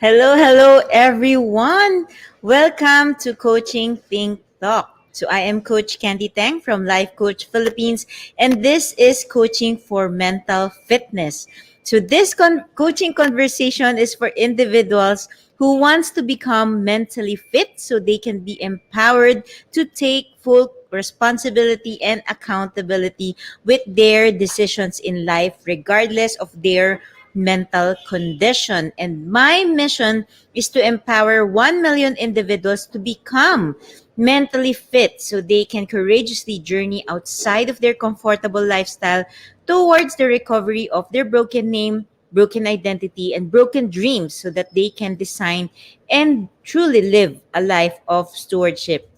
Hello, everyone. Welcome to Coaching Think Talk. So I am Coach Candee Teng from Life Coach Philippines, and this is coaching for mental fitness. So this coaching conversation is for individuals who wants to become mentally fit so they can be empowered to take full responsibility and accountability with their decisions in life regardless of their mental condition. And my mission is to empower 1 million individuals to become mentally fit so they can courageously journey outside of their comfortable lifestyle towards the recovery of their broken name, broken identity, and broken dreams so that they can design and truly live a life of stewardship.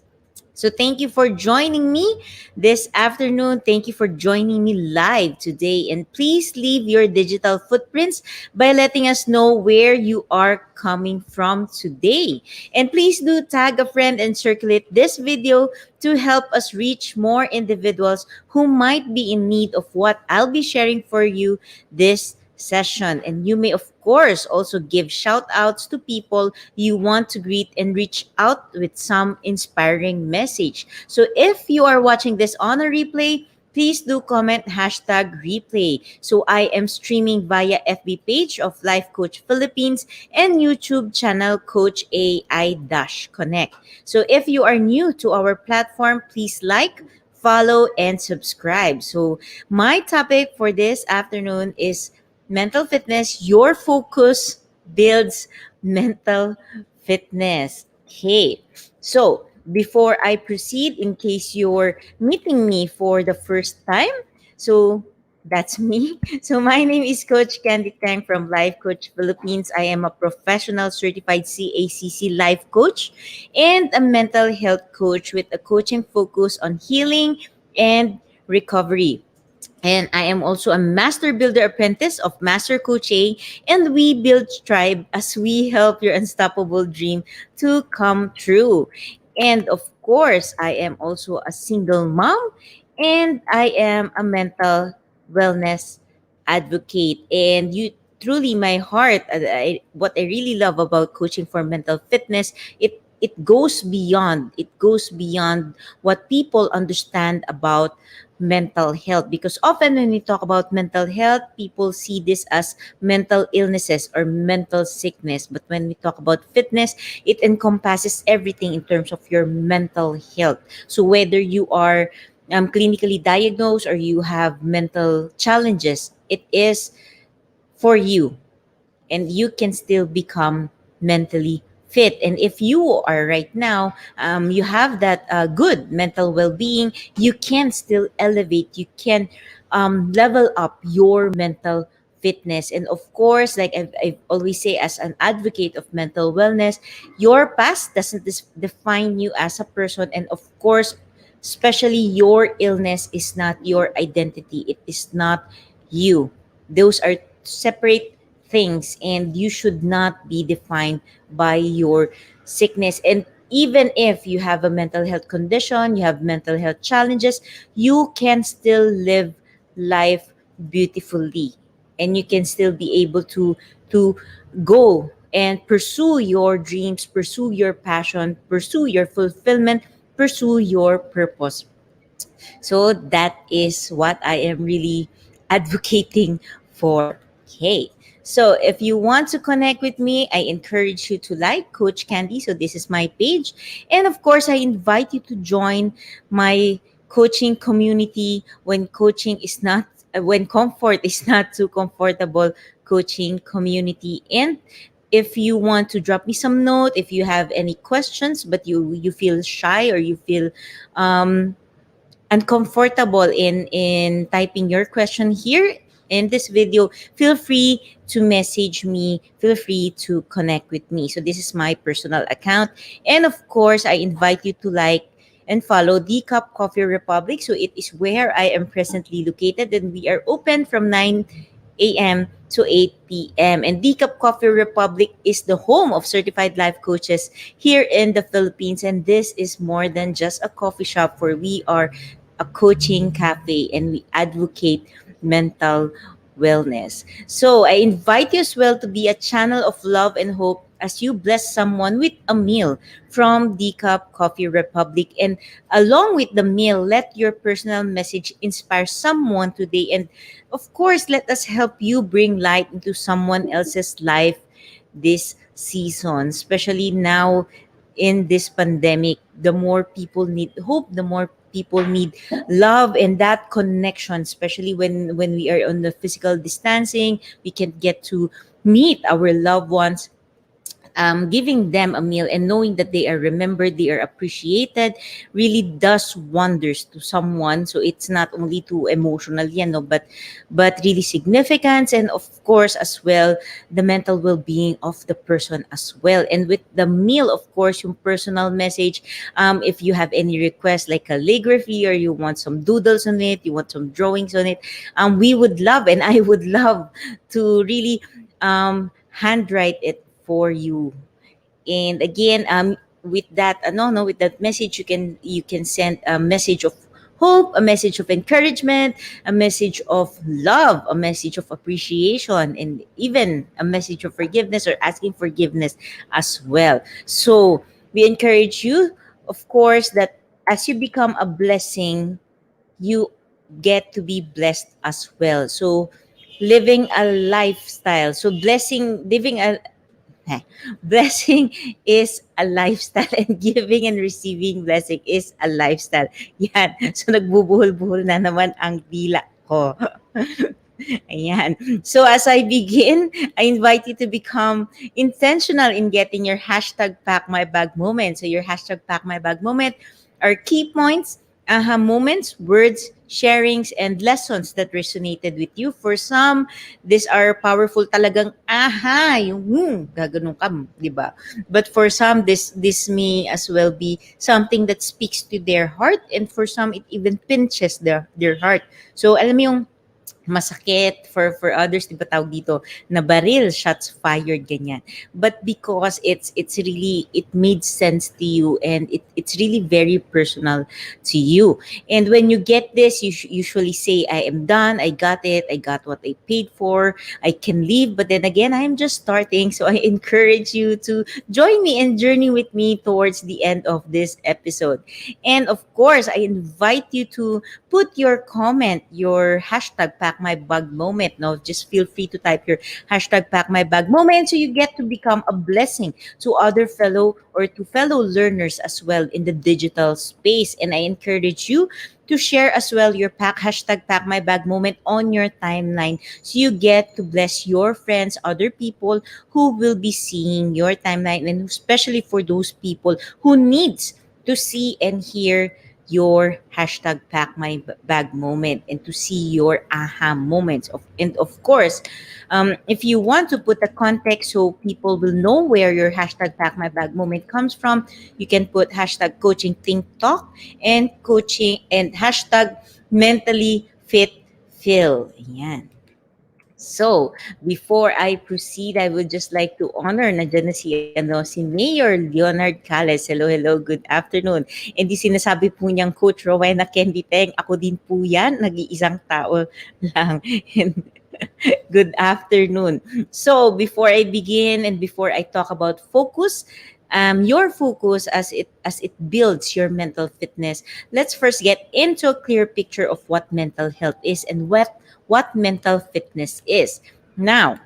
So thank you for joining me this afternoon. Thank you for joining me live today. And please leave your digital footprints by letting us know where you are coming from today. And please do tag a friend and circulate this video to help us reach more individuals who might be in need of what I'll be sharing for you this session. And you may, of course, also give shout outs to people you want to greet and reach out with some inspiring message. So if you are watching this on a replay, please do comment hashtag replay. So I am streaming via FB page of Life Coach Philippines and YouTube channel Coach AI-Connect. So if you are new to our platform, please like, follow, and subscribe. So my topic for this afternoon is mental fitness. Your focus builds mental fitness. Okay. So, before I proceed, in case you're meeting me for the first time, so that's me. So, my name is Coach Candee Tang from Life Coach Philippines. I am a professional certified CACC life coach and a mental health coach with a coaching focus on healing and recovery. And I am also a master builder apprentice of Master Coach A, and we build tribe as we help your unstoppable dream to come true. And of course, I am also a single mom, and I am a mental wellness advocate. And you truly, my heart, what I really love about coaching for mental fitness, it goes beyond. It goes beyond what people understand about mental health, because often when we talk about mental health, people see this as mental illnesses or mental sickness. But when we talk about fitness, it encompasses everything in terms of your mental health. So whether you are clinically diagnosed or you have mental challenges, it is for you, and you can still become mentally fit. And if you are right now, you have that good mental well-being, you can still elevate, you can level up your mental fitness. And of course, like I've always say, as an advocate of mental wellness, your past doesn't define you as a person. And of course, especially your illness is not your identity, it is not you. Those are separate things, and you should not be defined by your sickness. And even if you have a mental health condition, you have mental health challenges, you can still live life beautifully, and you can still be able to go and pursue your dreams, pursue your passion, pursue your fulfillment, pursue your purpose. So that is what I am really advocating for. Okay. So if you want to connect with me, I encourage you to like Coach Candee. So this is my page. And of course, I invite you to join my coaching community when coaching is not when comfort is not too comfortable, coaching community. And if you want to drop me some note, if you have any questions but you feel shy, or you feel um uncomfortable in typing your question here in this video, feel free to message me, feel free to connect with me. So this is my personal account. And of course, I invite you to like and follow the Cup Coffee Republic. So it is where I am presently located, and we are open from 9 a.m. to 8 p.m. And Decaf Coffee Republic is the home of certified life coaches here in the Philippines. And this is more than just a coffee shop, where we are a coaching cafe and we advocate mental wellness. So I invite you as well to be a channel of love and hope as you bless someone with a meal from Decaf Coffee Republic. And along with the meal, let your personal message inspire someone today. And of course, let us help you bring light into someone else's life this season, especially now in this pandemic. The more people need hope, the more people need love and that connection, especially when we are on the physical distancing, we can get to meet our loved ones. Giving them a meal and knowing that they are remembered, they are appreciated, really does wonders to someone. So it's not only too emotional, but really significance, and of course as well the mental well-being of the person as well. And with the meal, of course, yung personal message. If you have any requests like calligraphy, or you want some doodles on it, you want some drawings on it, we would love, and I would love to really handwrite it for you. And again, with that, no, with that message, you can send a message of hope, a message of encouragement, a message of love, a message of appreciation, and even a message of forgiveness or asking forgiveness as well. So we encourage you, of course, that as you become a blessing, you get to be blessed as well. So living a lifestyle. So living a Heh. Blessing is a lifestyle, and giving and receiving blessing is a lifestyle. Yan. So nagbubuhol-buhol na naman ang dila ko. Ayan. So as I begin, I invite you to become intentional in getting your hashtag pack my bag moment. So your hashtag pack my bag moment are key points, aha moments, words, sharings, and lessons that resonated with you. For some, these are powerful talagang aha, yung gaganon ka, di ba? But for some, this may as well be something that speaks to their heart, and for some, it even pinches their heart. So alam mo yung masakit, for others, di ba tawag dito, na baril, shots fired, ganyan. But because it's really, it made sense to you, and it's really very personal to you. And when you get this, you usually say, I am done, I got it, I got what I paid for, I can leave. But then again, I'm just starting. So I encourage you to join me and journey with me towards the end of this episode. And of course, I invite you to put your comment, your hashtag pack my bag moment. No, just feel free to type your hashtag pack my bag moment, so you get to become a blessing to other fellow learners as well in the digital space. And I encourage you to share as well your hashtag pack my bag moment on your timeline, so you get to bless your friends, other people who will be seeing your timeline, and especially for those people who needs to see and hear your hashtag pack my bag moment, and to see your aha moments and of course, if you want to put a context so people will know where your hashtag pack my bag moment comes from, you can put hashtag coaching think talk and coaching and hashtag mentally fit feel. Yan. So, before I proceed, I would just like to honor nandiyan na si Mayor Leonard Cales. Hello, hello, good afternoon. And di sinasabi po niyang Coach Rowena Candee Teng, ako din po yan, nag-iisang tao lang. And good afternoon. So, before I begin and before I talk about focus, your focus as it builds your mental fitness, let's first get into a clear picture of what mental health is and what mental fitness is. Now,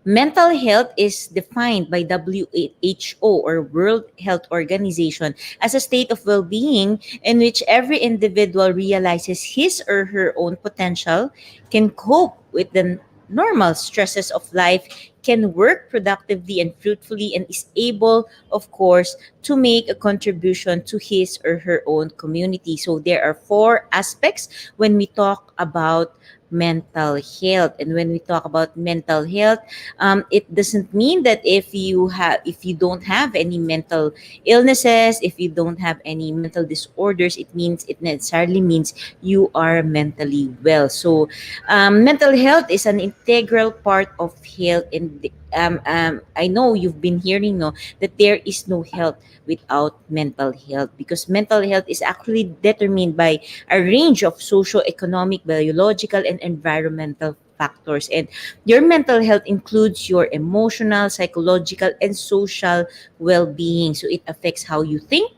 mental health is defined by WHO, or World Health Organization, as a state of well-being in which every individual realizes his or her own potential, can cope with the normal stresses of life, can work productively and fruitfully, and is able, of course, to make a contribution to his or her own community. So there are four aspects when we talk about mental health. And when we talk about mental health, it doesn't mean that if you don't have any mental illnesses, if you don't have any mental disorders, it necessarily means you are mentally well. So mental health is an integral part of health. And I know you've been hearing, no, that there is no health without mental health, because mental health is actually determined by a range of socio-economic, biological, and environmental factors. And your mental health includes your emotional, psychological, and social well-being. So it affects how you think,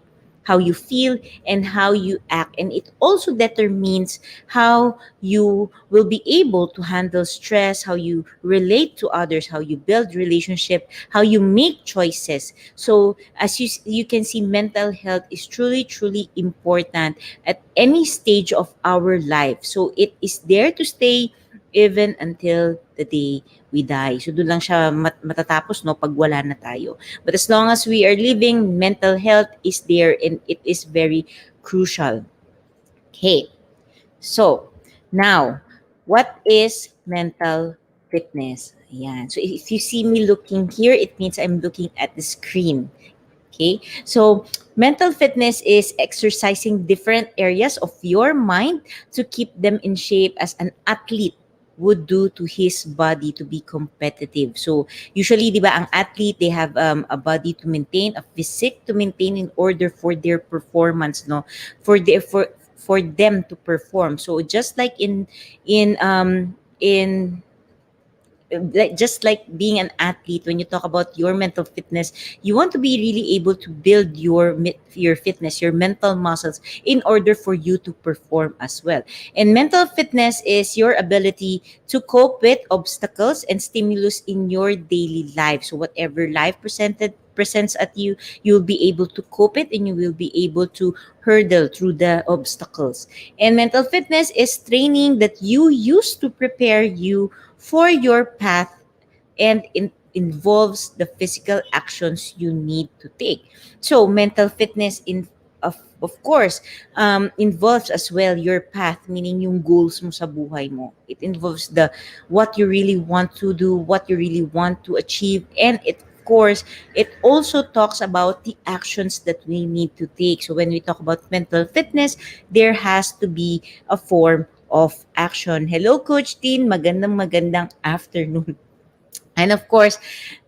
how you feel, and how you act. And it also determines how you will be able to handle stress, how you relate to others, how you build relationship, how you make choices. So as you can see, mental health is truly important at any stage of our life. So it is there to stay even until the day we die. So doon lang siya matatapos, no, pag wala na tayo. But as long as we are living, mental health is there and it is very crucial. Okay. So, now, what is mental fitness? Ayan. So, if you see me looking here, it means I'm looking at the screen. Okay. So, mental fitness is exercising different areas of your mind to keep them in shape as an athlete would do to his body to be competitive. So, usually, di ba, ang athlete, they have a body to maintain, a physique to maintain in order for their performance, no? For them to perform. So, just like in like just like being an athlete, when you talk about your mental fitness, you want to be really able to build your fitness, your mental muscles, in order for you to perform as well. And mental fitness is your ability to cope with obstacles and stimulus in your daily life. So whatever life presents at you, you'll be able to cope it, and you will be able to hurdle through the obstacles. And mental fitness is training that you use to prepare you for your path, and involves the physical actions you need to take. So mental fitness of course involves as well your path, meaning yung goals mo sa buhay mo. It involves the what you really want to do, what you really want to achieve, and it of course it also talks about the actions that we need to take. So when we talk about mental fitness, there has to be a form of action. Hello, Coach Tin. Magandang afternoon. And of course,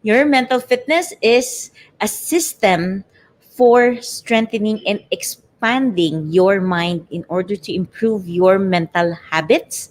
your mental fitness is a system for strengthening and expanding your mind in order to improve your mental habits,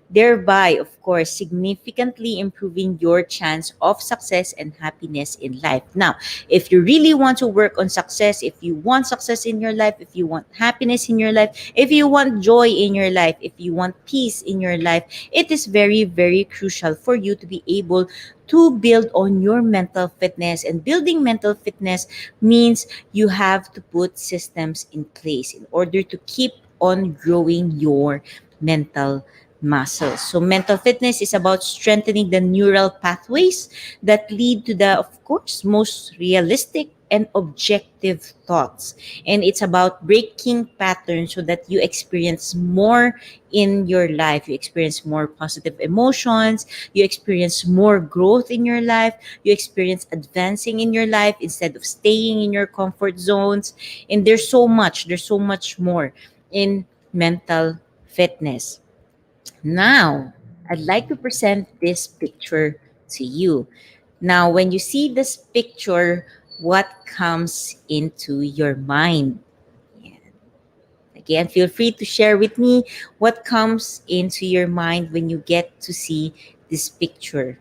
thereby, of course, significantly improving your chance of success and happiness in life. Now, if you really want to work on success, if you want success in your life, if you want happiness in your life, if you want joy in your life, if you want peace in your life, it is very crucial for you to be able to build on your mental fitness. And building mental fitness means you have to put systems in place in order to keep on growing your mental muscles. So mental fitness is about strengthening the neural pathways that lead to the, of course, most realistic and objective thoughts. And it's about breaking patterns so that you experience more in your life. You experience more positive emotions, you experience more growth in your life, you experience advancing in your life instead of staying in your comfort zones. And there's so much more in mental fitness. Now, I'd like to present this picture to you. Now, when you see this picture, what comes into your mind? Yeah. Again, feel free to share with me what comes into your mind when you get to see this picture.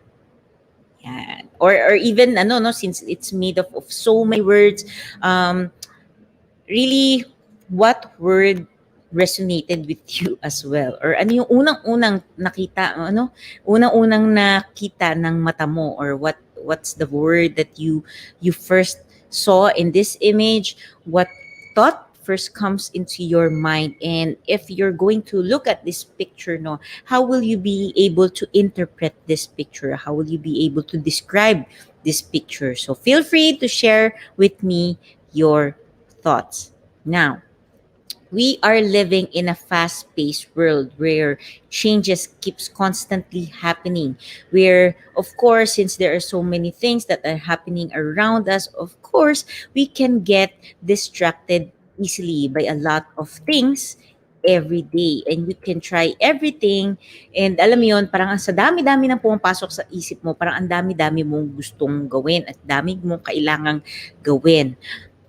Yeah. Or even, ano, no, since it's made of so many words, um, really, what word resonated with you as well? Or ano yung unang-unang nakita, ano? Unang-unang nakita ng mata mo, or what's the word that you first saw in this image? What thought first comes into your mind? And if you're going to look at this picture, no, how will you be able to interpret this picture? How will you be able to describe this picture? So feel free to share with me your thoughts. Now, we are living in a fast-paced world where changes keeps constantly happening. Where, of course, since there are so many things that are happening around us, of course, we can get distracted easily by a lot of things every day, and you can try everything, and alam mo yun, parang sa dami-dami ng pumapasok sa isip mo, parang ang dami-dami mong gustong gawin at dami mong kailangang gawin.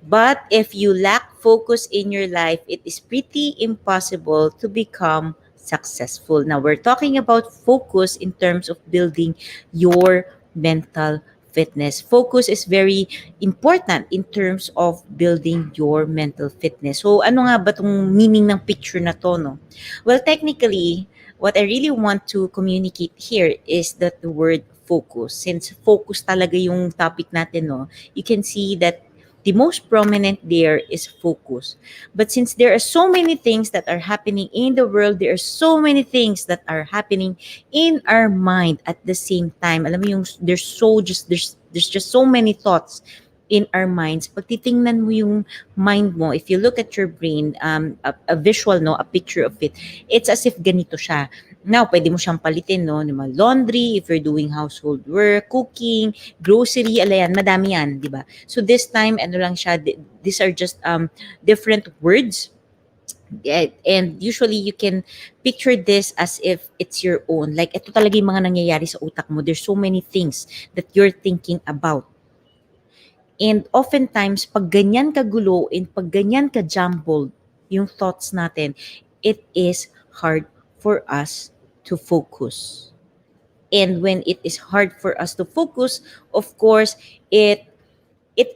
But if you lack focus in your life, it is pretty impossible to become successful. Now, we're talking about focus in terms of building your mental fitness. Focus is very important in terms of building your mental fitness. So, ano nga ba itong meaning ng picture na to, no? Well, technically, what I really want to communicate here is that the word focus. Since focus talaga yung topic natin, no, you can see that the most prominent there is focus. But since there are so many things that are happening in the world, there are so many things that are happening in our mind at the same time. Alam mo yung there's just so many thoughts in our minds. Pag titingnan mo yung mind mo, if you look at your brain, a visual, no, a picture of it, it's as if ganito siya. Now, pwede mo siyang palitin, no? Diba? Laundry, if you're doing household work, cooking, grocery, alayan, madami yan, di ba? So this time, ano lang siya, these are just different words. Yeah, and usually you can picture this as if it's your own. Like, ito talaga yung mga nangyayari sa utak mo. There's so many things that you're thinking about. And oftentimes, pag ganyan kagulo and pag ganyan ka-jumbled yung thoughts natin, it is hard for us to focus. And when it is hard for us to focus, of course, it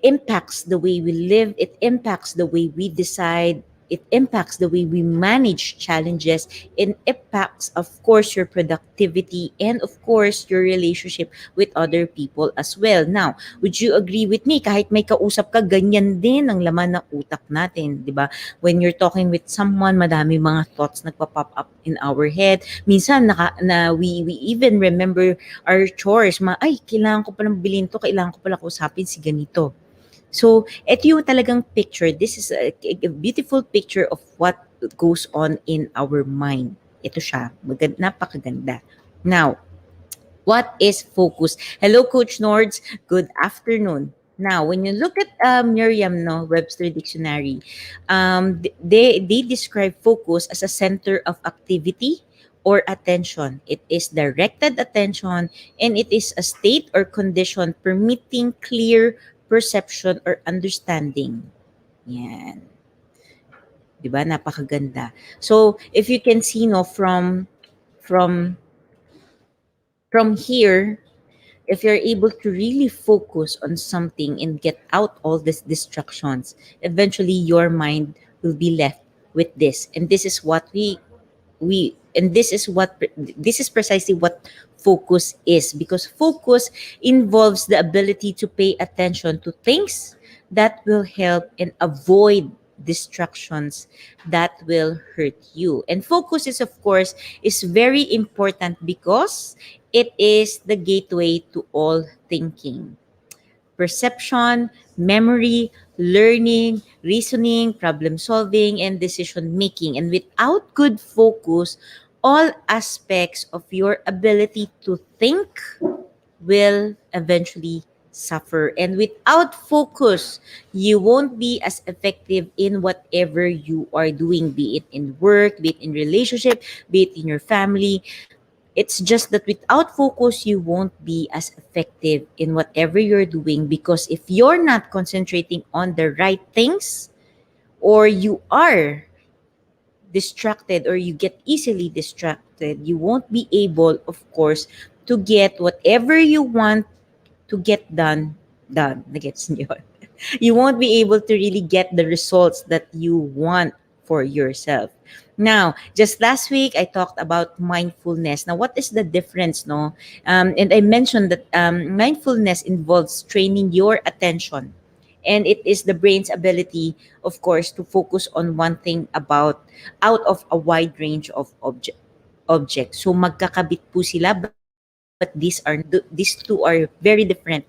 impacts the way we live, it impacts the way we decide, it impacts the way we manage challenges, it impacts, of course, your productivity and, of course, your relationship with other people as well. Now, would you agree with me? Kahit may kausap ka, ganyan din ang laman ng utak natin, di ba? When you're talking with someone, madami mga thoughts nagpa-pop up in our head. Minsan, we even remember our chores. Ay, kailangan ko palang bilhin to, kailangan ko pala kausapin si ganito. So, ito yung talagang picture. This is a beautiful picture of what goes on in our mind. Ito siya. Napakaganda. Now, what is focus? Hello, Coach Nords. Good afternoon. Now, when you look at Merriam, no, Webster Dictionary, they describe focus as a center of activity or attention. It is directed attention, and it is a state or condition permitting clear perception or understanding. Yan. 'Di ba? Napakaganda. So, if you can see, no, from from here, if you're able to really focus on something and get out all these distractions, eventually your mind will be left with this. And this is what we and this is precisely what focus is, because focus involves the ability to pay attention to things that will help and avoid distractions that will hurt you. And focus is, of course, is very important because it is the gateway to all thinking: perception, memory, learning, reasoning, problem solving, and decision making. And without good focus, all aspects of your ability to think will eventually suffer. And without focus, you won't be as effective in whatever you are doing, be it in work, be it in relationship, be it in your family. It's just that without focus, you won't be as effective in whatever you're doing, because if you're not concentrating on the right things, or you are distracted or you get easily distracted, you won't be able, of course, to get whatever you want to get done. Nagets niyo? You won't be able to really get the results that you want for yourself. Now, just last week, I talked about mindfulness. Now, what is the difference, no? And I mentioned that mindfulness involves training your attention. And it is the brain's ability, of course, to focus on one thing out of a wide range of objects. So, magkakabit po sila, but these two are very different,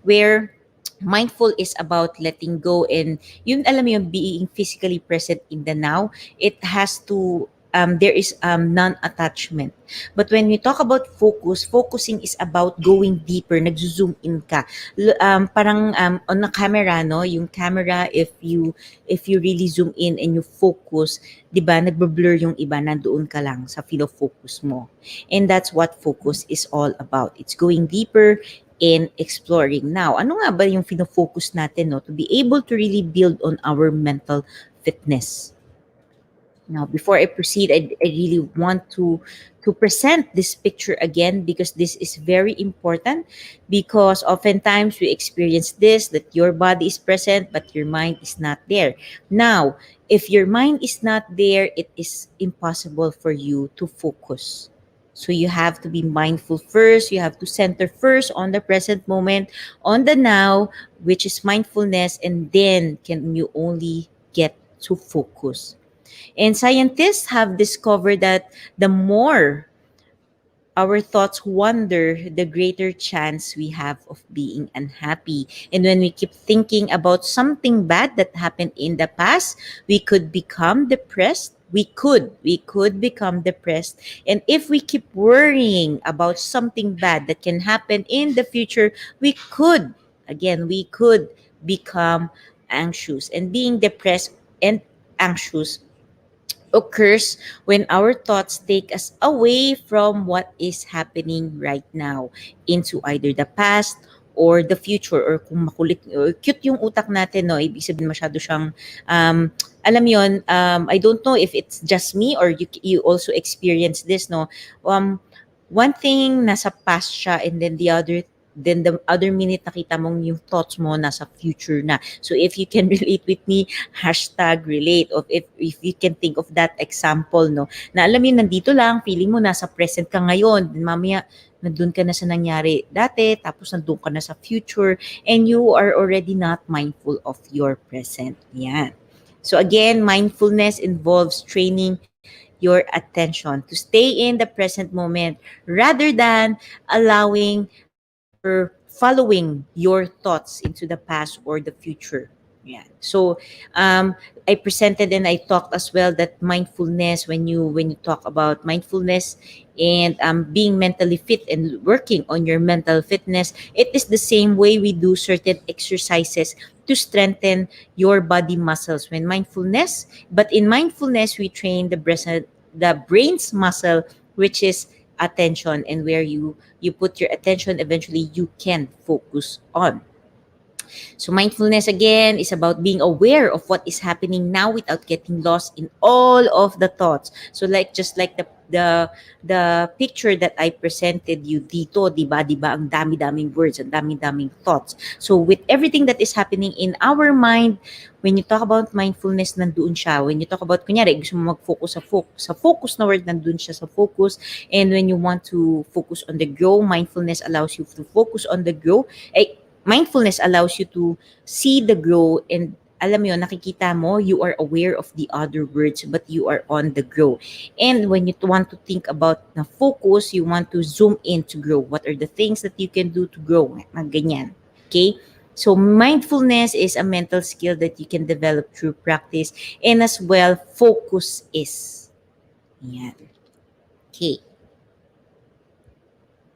where mindful is about letting go, and yun, alam mo yung being physically present in the now. It has to there is non-attachment. But when we talk about focus, focusing is about going deeper, nag-zoom in ka. Parang on a camera, no, yung camera, if you really zoom in and you focus, 'di ba, nagbo-blur yung iba, nandoon ka lang sa field of focus mo. And that's what focus is all about. It's going deeper in exploring. Now, ano nga ba yung fino-focus natin, no, to be able to really build on our mental fitness? Now, before I proceed, I really want to present this picture again because this is very important, because oftentimes we experience this, that your body is present but your mind is not there. Now, if your mind is not there, it is impossible for you to focus. So you have to be mindful first. You have to center first on the present moment, on the now, which is mindfulness, and then can you only get to focus. And scientists have discovered that the more our thoughts wander, the greater chance we have of being unhappy. And when we keep thinking about something bad that happened in the past, we could become depressed. We could become depressed. And if we keep worrying about something bad that can happen in the future, we could become anxious. And being depressed and anxious occurs when our thoughts take us away from what is happening right now into either the past or the future, or kung makulit or cute yung utak natin, no, ibig sabihin masyado siyang alam yon, I don't know if it's just me or you also experience this, no. One thing nasa past siya, and then the other minute nakita mong yung thoughts mo nasa future na. So if you can relate with me, hashtag relate. Of if you can think of that example, no, na alam mo yun, nandito lang, feeling mo nasa present ka ngayon, then mamaya nandun ka na sa nangyari dati, tapos nandun ka na sa future, and you are already not mindful of your present. Yan. So again, mindfulness involves training your attention to stay in the present moment rather than allowing or following your thoughts into the past or the future. Yeah. So I presented and I talked as well that mindfulness, when you talk about mindfulness and being mentally fit and working on your mental fitness, it is the same way we do certain exercises to strengthen your body muscles when mindfulness. But in mindfulness, we train the brain's muscle, which is attention, and where you put your attention, eventually you can focus on. So mindfulness again is about being aware of what is happening now without getting lost in all of the thoughts. So like just like the picture that I presented you dito, di ba ang dami-daming words, ang dami-daming thoughts. So with everything that is happening in our mind, when you talk about mindfulness, nandoon siya. When you talk about, kunyari, gusto mo mag-focus sa focus na word, nandoon siya sa focus. And when you want to focus on the grow, mindfulness allows you to focus on the grow. Mindfulness allows you to see the grow, and alam mo yun, nakikita mo, you are aware of the other words, but you are on the grow. And when you want to think about na focus, you want to zoom in to grow. What are the things that you can do to grow? Mga ganyan. Okay? So mindfulness is a mental skill that you can develop through practice, and as well, focus is. Yan. Okay.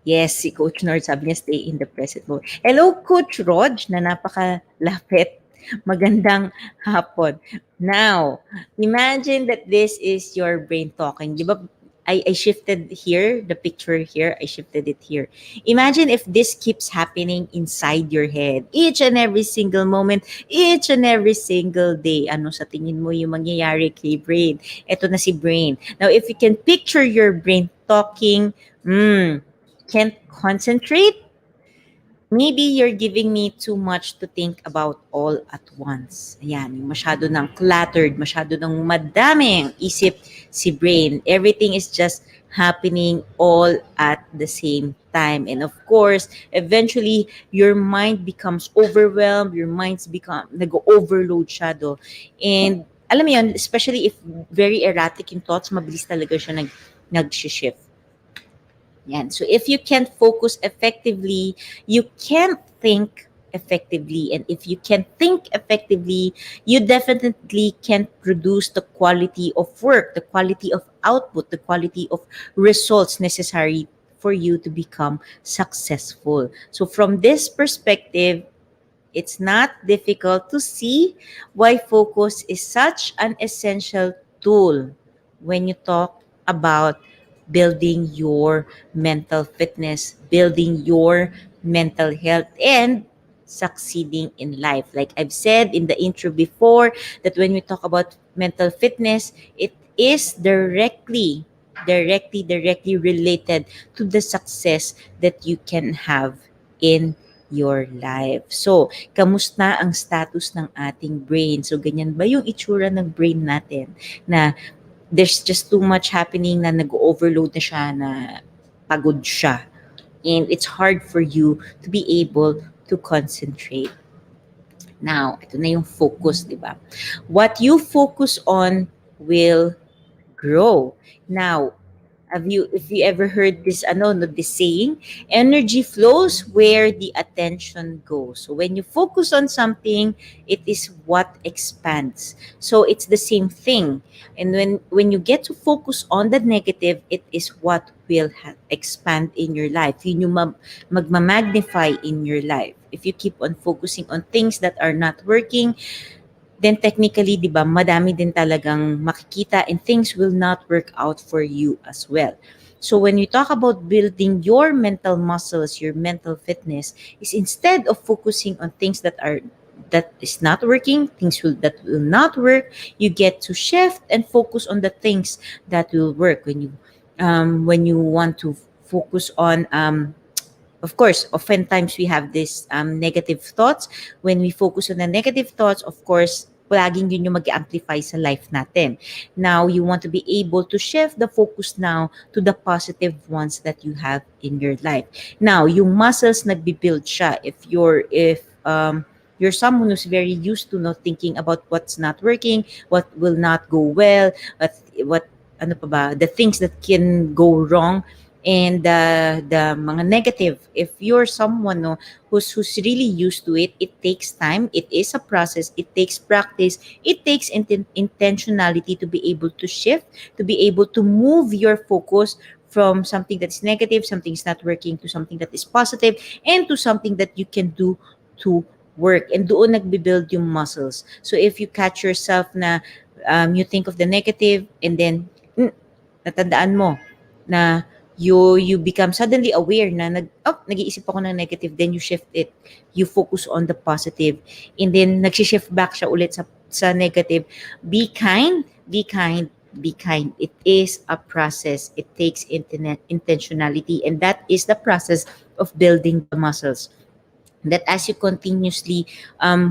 Yes, si Coach Nord sabi niya, stay in the present moment. Hello, Coach Rog, na napakalapit. Magandang hapon. Now, imagine that this is your brain talking. Di ba, I shifted here, the picture here, I shifted it here. Imagine if this keeps happening inside your head, each and every single moment, each and every single day. Ano sa tingin mo yung mangyayari kay brain? Ito na si brain. Now, if you can picture your brain talking, can't concentrate, maybe you're giving me too much to think about all at once. Ayan, yung masyado ng cluttered, masyado ng madaming isip si brain. Everything is just happening all at the same time. And of course, eventually, your mind becomes overwhelmed, your minds become, nag-overload siya do. And alam mo yun, especially if very erratic yung thoughts, mabilis talaga siya nag-shift. Yan. So if you can't focus effectively, you can't think effectively. And if you can't think effectively, you definitely can't produce the quality of work, the quality of output, the quality of results necessary for you to become successful. So from this perspective, it's not difficult to see why focus is such an essential tool when you talk about building your mental fitness, building your mental health, and succeeding in life. Like I've said in the intro before, that when we talk about mental fitness, it is directly related to the success that you can have in your life. So, kamusta ang status ng ating brain? So, ganyan ba yung itsura ng brain natin na there's just too much happening na nag-overload na siya, na pagod siya. And it's hard for you to be able to concentrate. Now, ito na yung focus, di ba? What you focus on will grow. Now, if you ever heard this no, this saying, energy flows where the attention goes. So when you focus on something, it is what expands. So it's the same thing. And when you get to focus on the negative, it is what will expand in your life. Yun yung magma-magnify in your life. If you keep on focusing on things that are not working, then technically, di ba, madami din talagang makikita and things will not work out for you as well. So when you talk about building your mental muscles, your mental fitness, is instead of focusing on things that is not working, that will not work, you get to shift and focus on the things that will work. When you want to focus on of course, oftentimes we have this negative thoughts. When we focus on the negative thoughts, of course, laging yun yung mag-amplify sa life natin. Now, you want to be able to shift the focus now to the positive ones that you have in your life. Now, yung muscles nagbi-build siya. If you're someone who's very used to not thinking about what's not working, what will not go well, what ano pa ba, the things that can go wrong, and the mga negative. If you're someone no, who's really used to it, it takes time, it is a process, it takes practice, it takes intentionality to be able to shift, to be able to move your focus from something that's negative, something's not working, to something that is positive, and to something that you can do to work. And doon nagbe-build yung muscles. So if you catch yourself na you think of the negative, and then natandaan mo na you become suddenly aware na nag-iisip ako ng negative, then you shift it, you focus on the positive, and then nag-shift back siya ulit sa negative. Be kind, be kind, be kind. It is a process. It takes intentionality, and that is the process of building the muscles. That as you continuously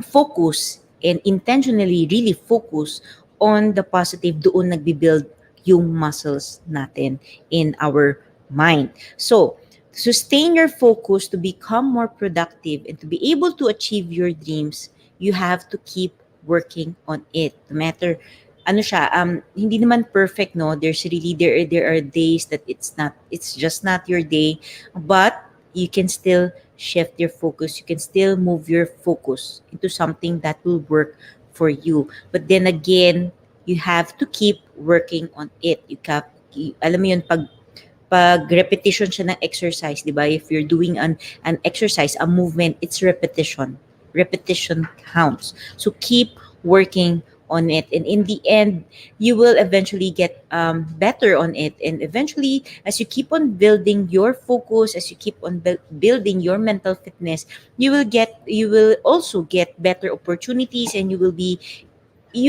focus and intentionally really focus on the positive, doon nagbi-build yung muscles natin in our mind. So, to sustain your focus, to become more productive, and to be able to achieve your dreams, you have to keep working on it. No matter ano siya, hindi naman perfect, no? There are days that it's just not your day, but you can still shift your focus. You can still move your focus into something that will work for you. But then again, you have to keep working on it. Alam mo yun, pag repetition siya ng exercise, di ba? If you're doing an exercise, a movement, it's repetition. Repetition counts. So keep working on it, and in the end you will eventually get better on it. And eventually, as you keep on building your focus, as you keep on building your mental fitness, you will also get better opportunities, and you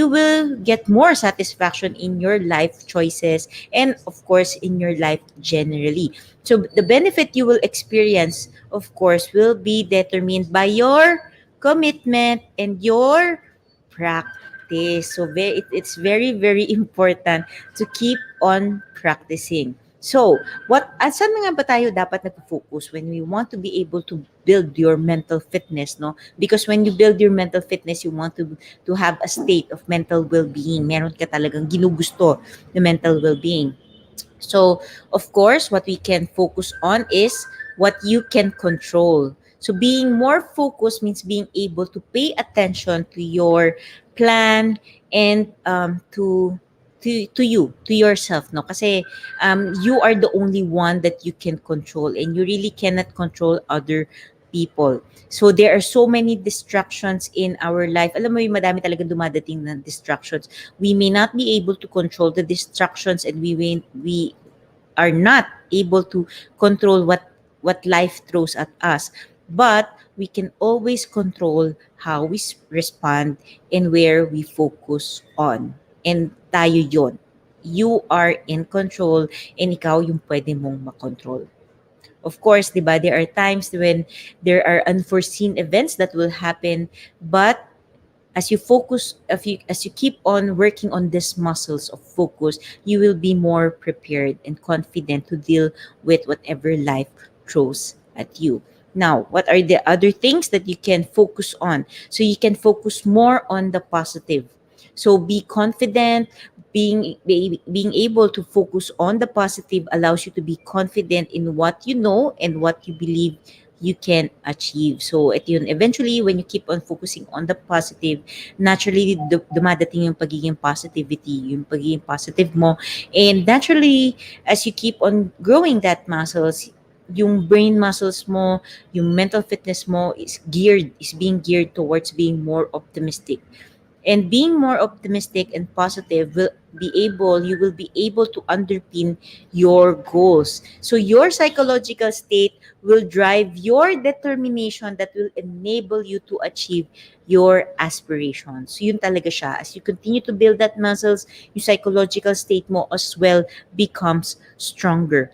will get more satisfaction in your life choices, and of course in your life generally. So the benefit you will experience, of course, will be determined by your commitment and your practice. So it's very, very important to keep on practicing. So, saan nga ba tayo dapat nag-focus when we want to be able to build your mental fitness, no? Because when you build your mental fitness, you want to have a state of mental well-being. Meron ka talagang ginugusto na mental well-being. So, of course, what we can focus on is what you can control. So, being more focused means being able to pay attention to your plan, and to yourself, no? Kasi you are the only one that you can control, and you really cannot control other people. So there are so many distractions in our life. Alam mo, yung madami talaga dumadating na distractions. We may not be able to control the distractions, and we are not able to control what life throws at us. But we can always control how we respond and where we focus on. And tayo yon. you are in control and ikaw yung pwede mong makontrol. Of course, di ba, there are times when there are unforeseen events that will happen, but as you focus, as you keep on working on these muscles of focus, you will be more prepared and confident to deal with whatever life throws at you. Now, what are the other things that you can focus on? So you can focus more on the positive. So be confident. Being able to focus on the positive allows you to be confident in what you know and what you believe you can achieve. So, ito yun. Eventually, when you keep on focusing on the positive, naturally, dumadating yung pagiging positivity, yung pagiging positive mo. And naturally, as you keep on growing that muscles, yung brain muscles mo, yung mental fitness mo is being geared towards being more optimistic, and being more optimistic and positive you will be able to underpin your goals. So your psychological state will drive your determination that will enable you to achieve your aspirations. So yun talaga siya. As you continue to build that muscles, your psychological state mo as well becomes stronger.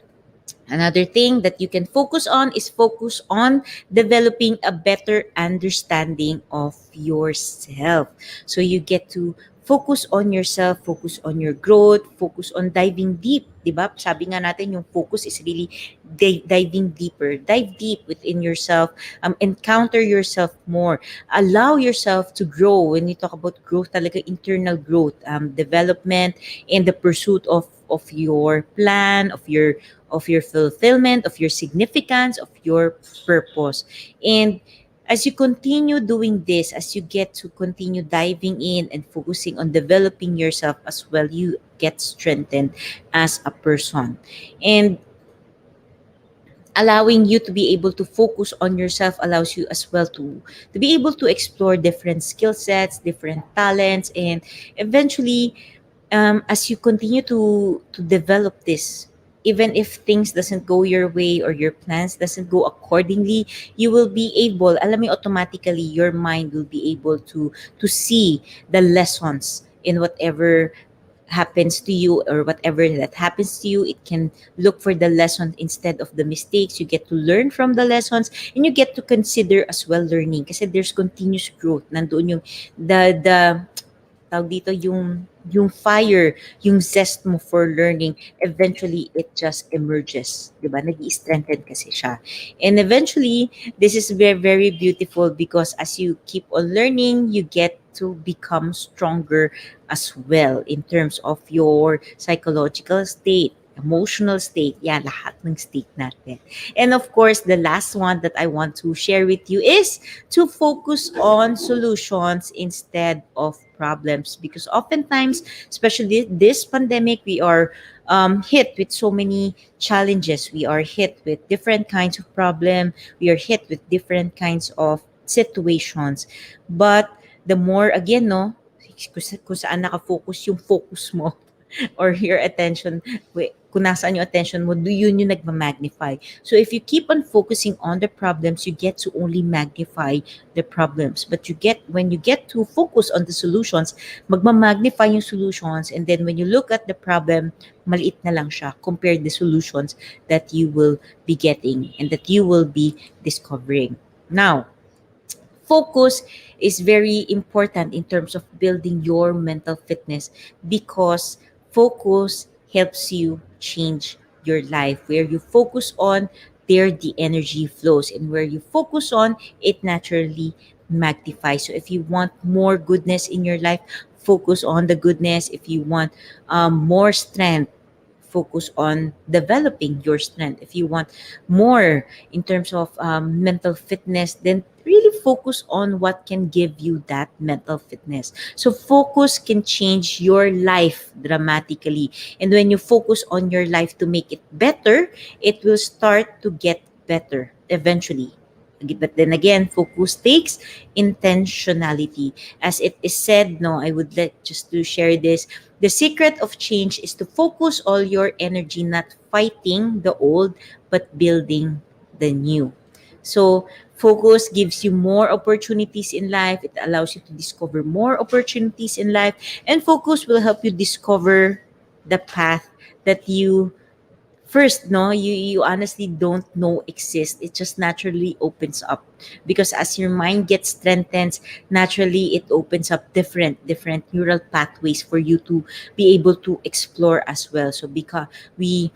Another thing that you can focus on is focus on developing a better understanding of yourself. So you get to focus on yourself, focus on your growth, focus on diving deep. Diba? Sabi nga natin, yung focus is really diving deeper. Dive deep within yourself. Encounter yourself more. Allow yourself to grow. When you talk about growth, talaga internal growth, development, and the pursuit of your plan, of your fulfillment, of your significance, of your purpose. And as you continue doing this, as you get to continue diving in and focusing on developing yourself as well, you get strengthened as a person. And allowing you to be able to focus on yourself allows you as well to be able to explore different skill sets, different talents, and eventually as you continue to develop this, even if things doesn't go your way or your plans doesn't go accordingly, you will be able, alam mo, automatically your mind will be able to see the lessons in whatever happens to you, or whatever that happens to you. It can look for the lesson instead of the mistakes. You get to learn from the lessons, and you get to consider as well learning, kasi there's continuous growth. Nandoon yung the tawag dito, yung fire, yung zest mo for learning, eventually it just emerges, 'di ba? Nag-i-strengthen kasi siya. And eventually, this is very very beautiful because as you keep on learning, you get to become stronger as well in terms of your psychological state, emotional state, yan, lahat ng state natin. And of course, the last one that I want to share with you is to focus on solutions instead of problems, because oftentimes, especially this pandemic, we are hit with so many challenges. We are hit with different kinds of problem. We are hit with different kinds of situations. But the more, again, no, kung saan nakafocus yung focus mo, or your attention, kung nasaan yung attention mo, yun yung nagma-magnify. So if you keep on focusing on the problems, you get to only magnify the problems. But when you get to focus on the solutions, magma-magnify yung solutions, and then when you look at the problem, maliit na lang siya compared the solutions that you will be getting and that you will be discovering. Now, focus is very important in terms of building your mental fitness, because focus helps you change your life. Where you focus on, there the energy flows, and where you focus on, it naturally magnifies. So if you want more goodness in your life, focus on the goodness. If you want more strength, focus on developing your strength. If you want more in terms of mental fitness, then really focus on what can give you that mental fitness. So focus can change your life dramatically. And when you focus on your life to make it better, it will start to get better eventually. But then again, focus takes intentionality. As it is said, no, I would like just to share this. The secret of change is to focus all your energy not fighting the old, but building the new. So, focus gives you more opportunities in life. It allows you to discover more opportunities in life. And focus will help you discover the path that you first you honestly don't know exist. It just naturally opens up, because as your mind gets strengthened, naturally it opens up different neural pathways for you to be able to explore as well. So we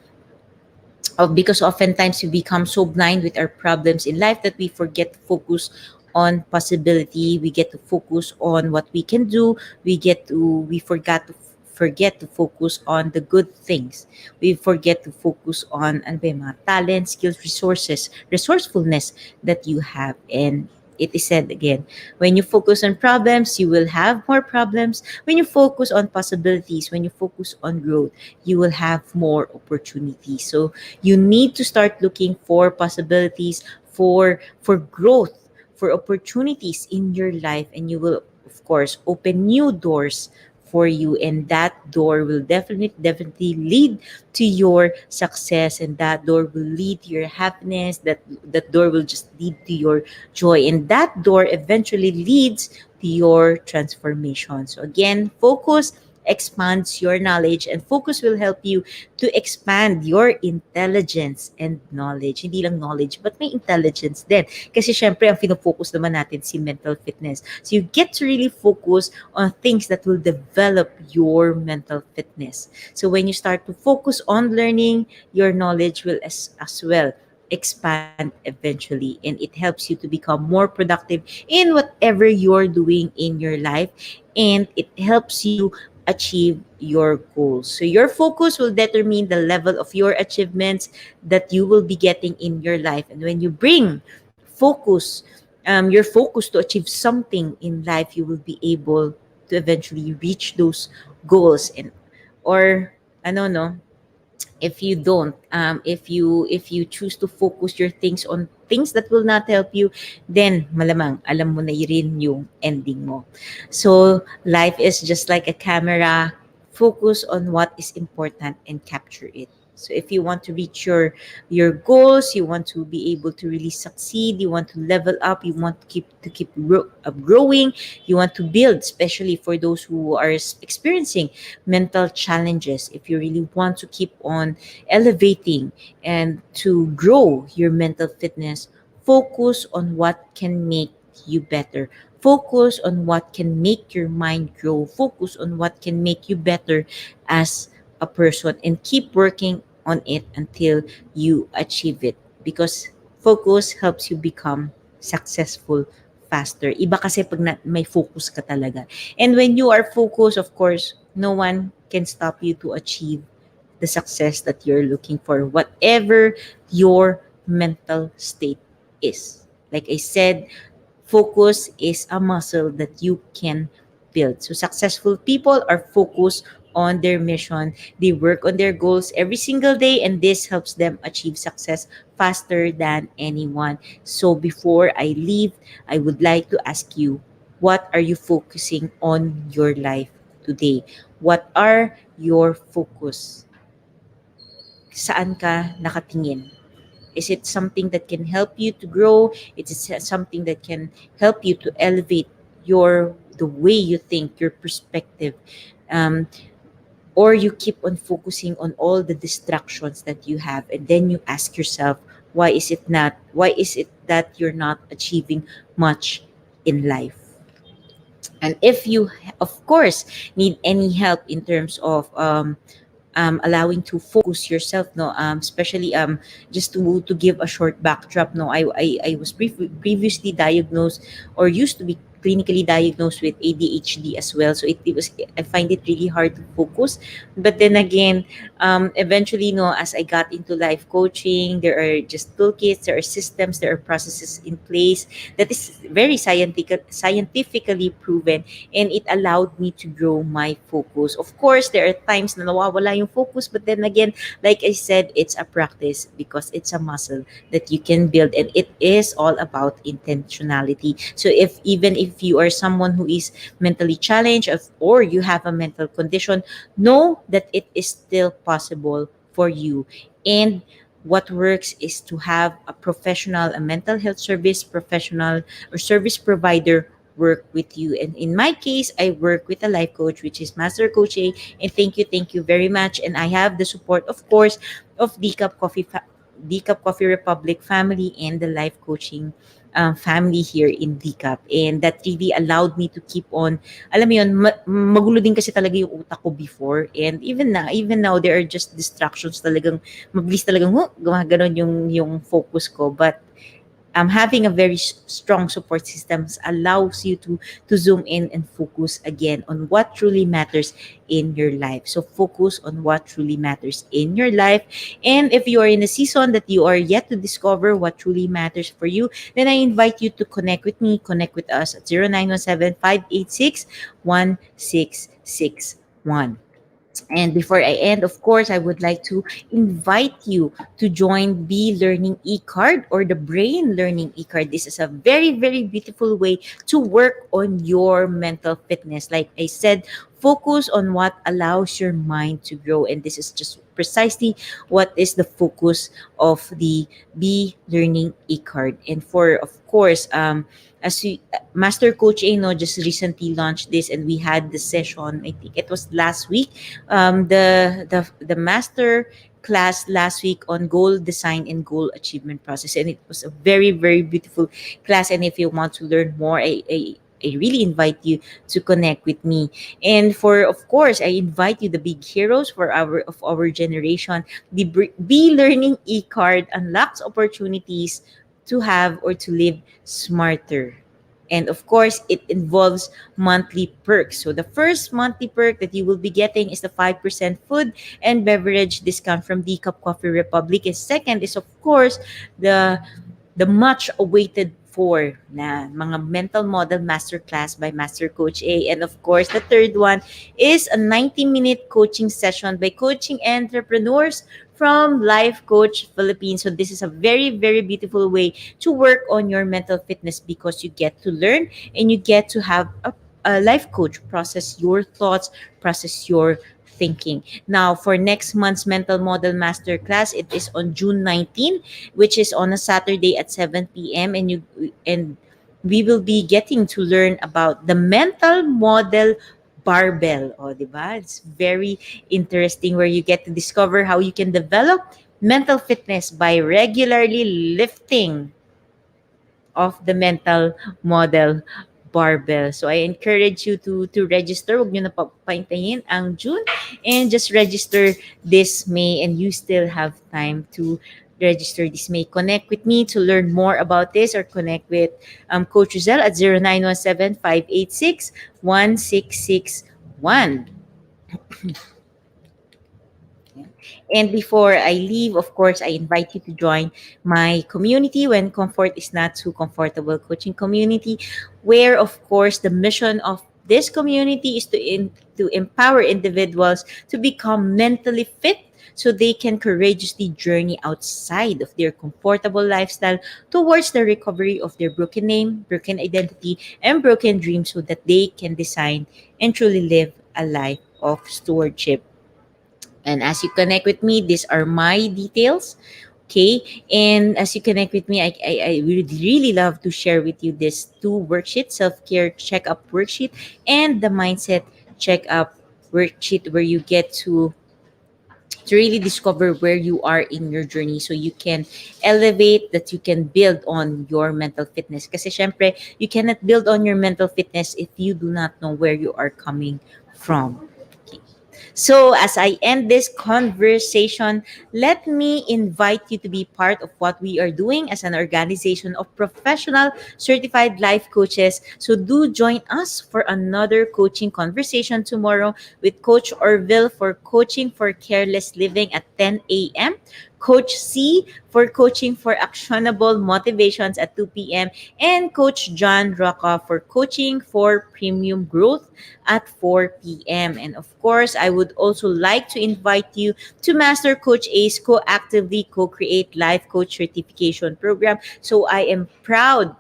because oftentimes we become so blind with our problems in life that we forget to focus on possibility. We get to focus on what we can do. We forget to focus on the good things. We forget to focus on ano ba yung mga talent, skills, resources, resourcefulness that you have. And it is said again, when you focus on problems, you will have more problems. When you focus on possibilities, when you focus on growth, you will have more opportunities. So you need to start looking for possibilities, for growth, for opportunities in your life, and you will of course open new doors for you, and that door will definitely lead to your success, and that door will lead to your happiness. That door will just lead to your joy, and that door eventually leads to your transformation. So again, focus expands your knowledge, and focus will help you to expand your intelligence and knowledge. Hindi lang knowledge, but may intelligence din. Kasi syempre, ang pinofocus naman natin si mental fitness. So you get to really focus on things that will develop your mental fitness. So when you start to focus on learning, your knowledge will as well expand eventually, and it helps you to become more productive in whatever you're doing in your life, and it helps you achieve your goals. So your focus will determine the level of your achievements that you will be getting in your life. And when you bring focus, your focus to achieve something in life, you will be able to eventually reach those goals. And or ano no, if you don't if you choose to focus your things on things that will not help you, then malamang alam mo na rin yung ending mo. So life is just like a camera. Focus on what is important and capture it. So if you want to reach your goals, you want to be able to really succeed, you want to level up, you want to keep growing, you want to build, especially for those who are experiencing mental challenges. If you really want to keep on elevating and to grow your mental fitness, focus on what can make you better. Focus on what can make your mind grow. Focus on what can make you better as a person, and keep working on it until you achieve it, because focus helps you become successful faster. Iba kasi pag may focus ka talaga. And when you are focused, of course, no one can stop you to achieve the success that you're looking for, whatever your mental state is. Like I said, focus is a muscle that you can build. So successful people are focused on their mission. They work on their goals every single day, and this helps them achieve success faster than anyone. So before I leave, I would like to ask you, what are you focusing on your life today? What are your focus? Saan ka nakatingin? Is it something that can help you to grow? Is it something that can help you to elevate the way you think, your perspective? Um, or you keep on focusing on all the distractions that you have, and then you ask yourself, why is it that you're not achieving much in life? And if you of course need any help in terms of allowing to focus yourself, no, especially just to give a short backdrop, no, I was previously diagnosed, or used to be clinically diagnosed with ADHD as well. So it was, I find it really hard to focus. But then again, eventually, no, as I got into life coaching, there are just toolkits, there are systems, there are processes in place that is very scientifically proven, and it allowed me to grow my focus. Of course, there are times na nawawala yung focus, but then again, like I said, it's a practice, because it's a muscle that you can build, and it is all about intentionality. So even if you are someone who is mentally challenged, or you have a mental condition, know that it is still possible for you. And what works is to have a professional, a mental health service professional or service provider work with you. And in my case, I work with a life coach, which is Master Coach A. And thank you very much. And I have the support, of course, of Decap Coffee Republic family and the life coaching family here in Decap. And that really allowed me to keep on, alam mo yun, magulo din kasi talaga yung utak ko before. And even now, there are just distractions talagang, mabilis talagang, gumaganon yung focus ko. But having a very strong support systems allows you to zoom in and focus again on what truly matters in your life. So focus on what truly matters in your life. And if you are in a season that you are yet to discover what truly matters for you, then I invite you to connect with me, connect with us at 0917-586-1661. And before I end, of course, I would like to invite you to join B Learning E-Card or the Brain Learning E-Card. This is a very, very beautiful way to work on your mental fitness. Like I said, focus on what allows your mind to grow. And this is just precisely what is the focus of the B Learning E-Card. And for, of course, as we, Master Coach Ano just recently launched this, and we had the session, I think it was last week, the master class last week on goal design and goal achievement process, and it was a very, very beautiful class. And if you want to learn more, I really invite you to connect with me. And for, of course, I invite you, the big heroes for our generation. The Be Learning E-Card unlocks opportunities to have or to live smarter. And of course, it involves monthly perks. So the first monthly perk that you will be getting is the 5% food and beverage discount from Decaf Coffee Republic. And second is, of course, the much awaited for na mga mental model masterclass by Master Coach A. And of course, the third one is a 90-minute coaching session by coaching entrepreneurs from Life Coach Philippines. So this is a very, very beautiful way to work on your mental fitness, because you get to learn and you get to have a life coach process your thoughts, process your thinking. Now, for next month's Mental Model Masterclass, it is on June 19, which is on a Saturday at 7 p.m. And we will be getting to learn about the mental model barbell. Oh, diba? It's very interesting, where you get to discover how you can develop mental fitness by regularly lifting of the mental model barbell. So I encourage you to register. Huwag nyo na pahintayin ang June, and just register this May, and you still have time to register this May. Connect with me to learn more about this, or connect with Coach Rizal at 0917-586-1661. And before I leave, of course, I invite you to join my community when comfort is not too comfortable coaching community, where, of course, the mission of this community is to empower individuals to become mentally fit so they can courageously journey outside of their comfortable lifestyle towards the recovery of their broken name, broken identity, and broken dreams, so that they can design and truly live a life of stewardship. And as you connect with me, these are my details. Okay. And as you connect with me, I would really love to share with you this two worksheets, self-care checkup worksheet and the mindset checkup worksheet, where you get to really discover where you are in your journey, so you can elevate, that you can build on your mental fitness. Kasi syempre, you cannot build on your mental fitness if you do not know where you are coming from. Okay. So, as I end this conversation, let me invite you to be part of what we are doing as an organization of professional certified life coaches. So, do join us for another coaching conversation tomorrow with Coach Orville for Coaching for Careless Living at 10 a.m., Coach C for Coaching for Actionable Motivations at 2 p.m., and Coach John Roca for Coaching for Premium Growth at 4 p.m. And of course, I would also like to invite you to Master Coach A's Co-Actively Co-Create Life Coach Certification Program. So I am proud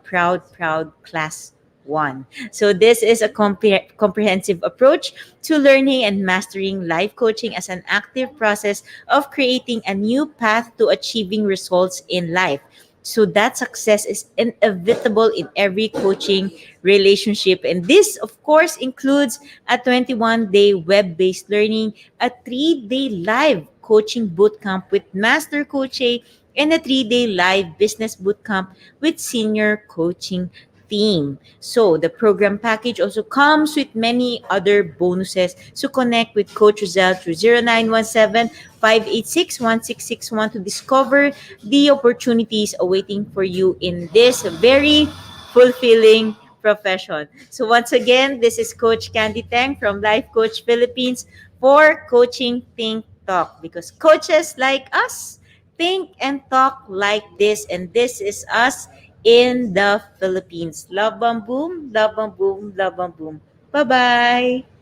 class 1. So this is a comprehensive approach to learning and mastering life coaching as an active process of creating a new path to achieving results in life. so that success is inevitable in every coaching relationship. And this, of course, includes a 21-day web-based learning, a 3-day live coaching bootcamp with Master Coach A, and a 3-day live business bootcamp with Senior Coaching Team. So the program package also comes with many other bonuses. So connect with Coach Rizal through 0917-586-1661 to discover the opportunities awaiting for you in this very fulfilling profession. So once again, this is Coach Candee Teng from Life Coach Philippines for Coaching Think Talk, because coaches like us think and talk like this, and this is us in the Philippines. Love bomb boom, love bomb boom, love bomb boom. Bye-bye.